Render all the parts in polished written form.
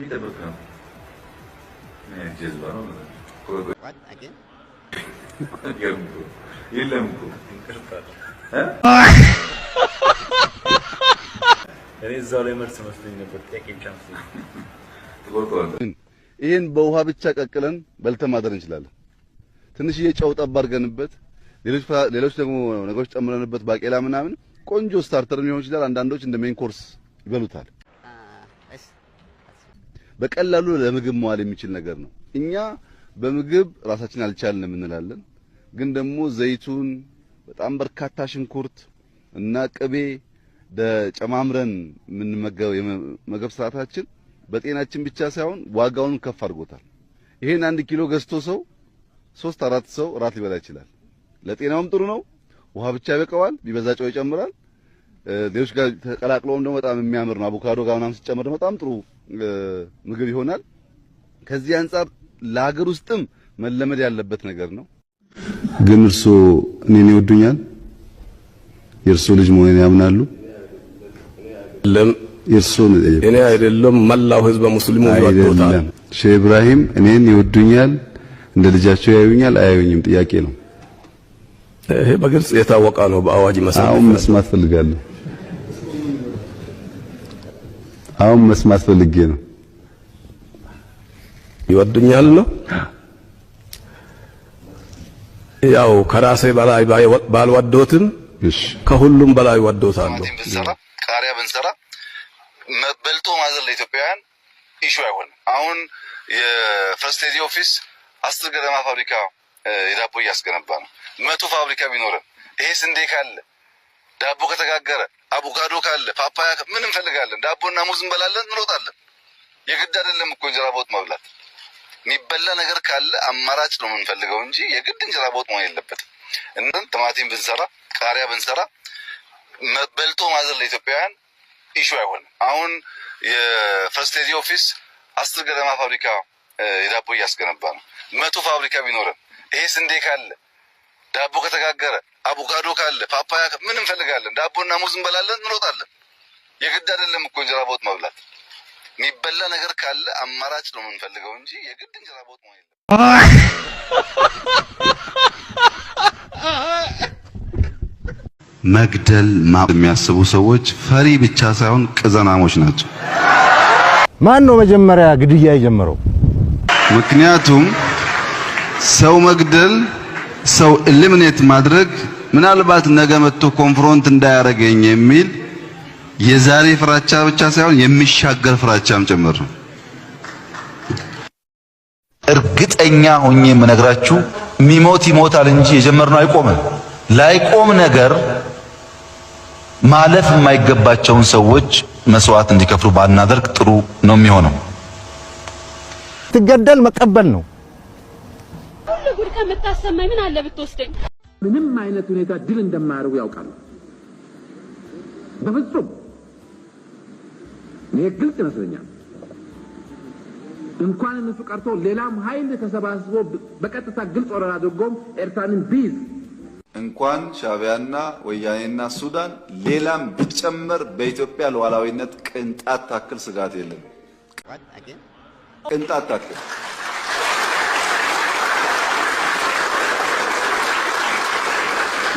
ይጠብቃል ጀዝባ ነው again የለም እኔ እዛው ላይ መልስ መስሎኝ ነበር ጥቂት ቻንስ ይሄን በውሃ ብቻ ቀቅለን በልተን ማደር እንችላለን። ትንሽዬ ጨው ጠብ አድርገንበት ሌሎች ደግሞ ነገሮች ጨምረንበት ባቄላ ምናምን ቆንጆ ስታርተር ሊሆን ይችላል። አንዳንዶች እንደ ሜን ኮርስ ይበሉታል። በቀላሉ ለምግብ መዋል የሚችል ነገር ነው። እኛ በምግብ ራሳችን አልቻልንም እንላለን፣ ግን ደግሞ ዘይቱን በጣም በርካታ ሽንኩርት እና ቅቤ ጨማምረን የምንመገበው የምግብ ስርዓታችን በጤናችን ብቻ ሳይሆን ዋጋውን ከፍ አድርጎታል። ይሄን 1 ኪሎ ገዝቶ ሰው 3-4 ሰው ራት ሊበላ ይችላል። ለጤናውም ጥሩ ነው። ውሃ ብቻ ይበቃዋል። ቢበዛ ጨው ይጨምራል። ሌሎች ጋር ተቀላቅሎም ደግሞ በጣም የሚያምር ነው። አቮካዶ ጋር ምናምን ሲጨመር በጣም ጥሩ ምግብ ይሆናል። ከዚህ አንፃር ለሀገር ውስጥም መለመድ ያለበት ነገር ነው። ግን እርሶ እኔን ይወዱኛል? የእርሶ ልጅ መሆኔን ያምናሉ? የእርሶን እኔ አይደለም መላው ህዝብ ሙስሊሙ ይወዱታል። ሼህ ኢብራሂም እኔን ይወዱኛል? እንደ ልጃቸው ያዩኛል? አያዩኝም? ጥያቄ ነው። ይሄ በግልጽ የታወቀ ነው። በአዋጅ መሰረት አሁን መስማት ፈልጋለሁ። አሁን መስማት ፈልጌ ነው። ይወዱኛል ነው ያው ከራሴ በላይ ባልወዶትም ከሁሉም በላይ ወዶታለሁ። ቃሪያ ብንሰራ በልቶ ማዘር ለኢትዮጵያውያን ኢሹ አይሆንም። አሁን የፈርስት ሌዲ ኦፊስ 10 ገደማ ፋብሪካ የዳቦ እያስገነባ ነው። 100 ፋብሪካ ቢኖርም ይሄ ስንዴ ካለ ዳቦ ከተጋገረ አቮካዶ ካለ ፓፓያ ምን እንፈልጋለን? ዳቦና ሙዝ እንበላለን፣ እንሮጣለን። የግድ አይደለም እኮ እንጀራ በወጥ መብላት። የሚበላ ነገር ካለ አማራጭ ነው የምንፈልገው እንጂ የግድ እንጀራ በወጥ መሆን የለበትም። እና ቲማቲም ብንሰራ ቃሪያ ብንሰራ በልቶ ማዘር ለኢትዮጵያውያን ኢሹ አይሆንም። አሁን የፈርስት ሌዲ ኦፊስ 10 ገደማ ፋብሪካ የዳቦ እያስገነባ ነው። 100 ፋብሪካ ቢኖርም ይሄ ስንዴ ካለ ዳቦ ከተጋገረ አቮካዶ ካለ ፓፓያ ምን እንፈልጋለን? ዳቦና ሙዝ እንበላለን፣ እንሮጣለን። የግድ አይደለም እኮ እንጀራ በወጥ መብላት። የሚበላ ነገር ካለ አማራጭ ነው የምንፈልገው እንጂ የግድ እንጀራ በወጥ መሆን የለበትም። መግደል የሚያስቡ ሰዎች ፈሪ ብቻ ሳይሆን ቅዘናሞች ናቸው። ማን ነው መጀመሪያ ግድያ የጀመረው? ምክንያቱም ሰው መግደል፣ ሰው ኤሊሚኔት ማድረግ ምናልባት ነገ መጥቶ ኮንፍሮንት እንዳያረገኝ የሚል የዛሬ ፍራቻ ብቻ ሳይሆን የሚሻገር ፍራቻም ጭምር ነው። እርግጠኛ ሆኜ የምነግራችሁ የሚሞት ይሞታል እንጂ የጀመርነው አይቆምም። ላይቆም ነገር ማለፍ የማይገባቸውን ሰዎች መስዋዕት እንዲከፍሉ ባናደርግ ጥሩ ነው የሚሆነው። ትገደል መቀበል ነው። ሁሉ ጉድ ከመታሰማኝ ምን አለ ብትወስደኝ። ምንም አይነት ሁኔታ ድል እንደማያደርጉ ያውቃሉ። በፍጹም እኔ ግልጽ ይመስለኛል። እንኳን እነሱ ቀርቶ ሌላም ኃይል ተሰባስቦ በቀጥታ ግልጽ ወረራ አድርጎም ኤርትራንን ቢይዝ እንኳን ሻዕቢያና ወያኔና ሱዳን ሌላም ቢጨመር በኢትዮጵያ ሉዓላዊነት ቅንጣት ታክል ስጋት የለም። ቅንጣት ታክል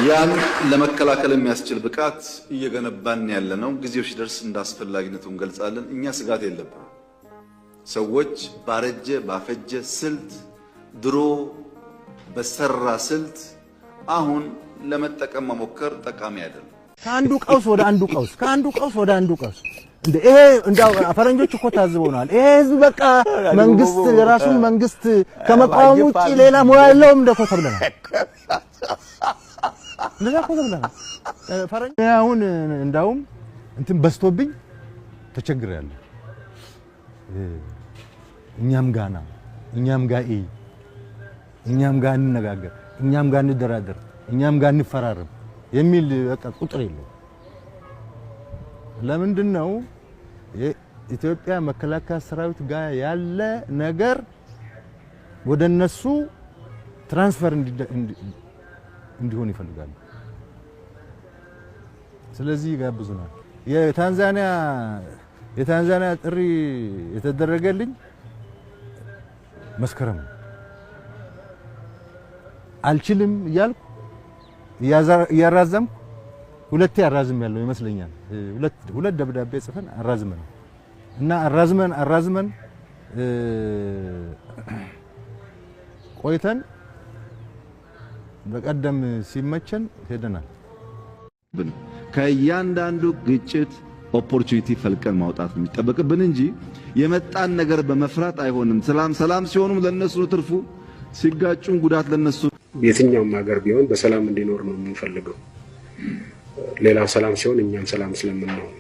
ያን ለመከላከል የሚያስችል ብቃት እየገነባን ያለነው። ጊዜው ሲደርስ እንዳስፈላጊነቱ እንገልጻለን። እኛ ስጋት የለብንም። ሰዎች ባረጀ ባፈጀ ስልት ድሮ በሰራ ስልት አሁን ለመጠቀም መሞከር ጠቃሚ አይደለም። ከአንዱ ቀውስ ወደ አንዱ ቀውስ፣ ከአንዱ ቀውስ ወደ አንዱ ቀውስ። ይሄ እንዳው ፈረንጆች እኮ ታዝበውናል። ይሄ ህዝብ በቃ መንግስት የራሱን መንግስት ከመቃወም ውጪ ሌላ ሙያ የለውም እንደኮ ተብለናል። እንደዛ እኮ ተብለናል። ፈረንጅ አሁን እንዳውም እንትን በስቶብኝ ተቸግሬያለሁ። እኛም ጋና እኛም ጋር እኛም ጋር እንነጋገር፣ እኛም ጋር እንደራደር፣ እኛም ጋር እንፈራረም የሚል በቃ ቁጥር የለው። ለምንድን ነው የኢትዮጵያ መከላከያ ሰራዊት ጋር ያለ ነገር ወደነሱ ትራንስፈር እንዲሆን ይፈልጋሉ። ስለዚህ ይጋብዙናል። የታንዛኒያ የታንዛኒያ ጥሪ የተደረገልኝ መስከረም አልችልም እያልኩ እያራዘምኩ ሁለቴ አራዝም ያለው ይመስለኛል። ሁለት ደብዳቤ ጽፈን አራዝመን እና አራዝመን ቆይተን በቀደም ሲመቸን ሄደናል። ከእያንዳንዱ ግጭት ኦፖርቹኒቲ ፈልቀን ማውጣት የሚጠበቅብን እንጂ የመጣን ነገር በመፍራት አይሆንም። ሰላም ሲሆኑም ለነሱ ትርፉ፣ ሲጋጩም ጉዳት ለነሱ። የትኛውም ሀገር ቢሆን በሰላም እንዲኖር ነው የምንፈልገው። ሌላው ሰላም ሲሆን እኛም ሰላም ስለምንሆን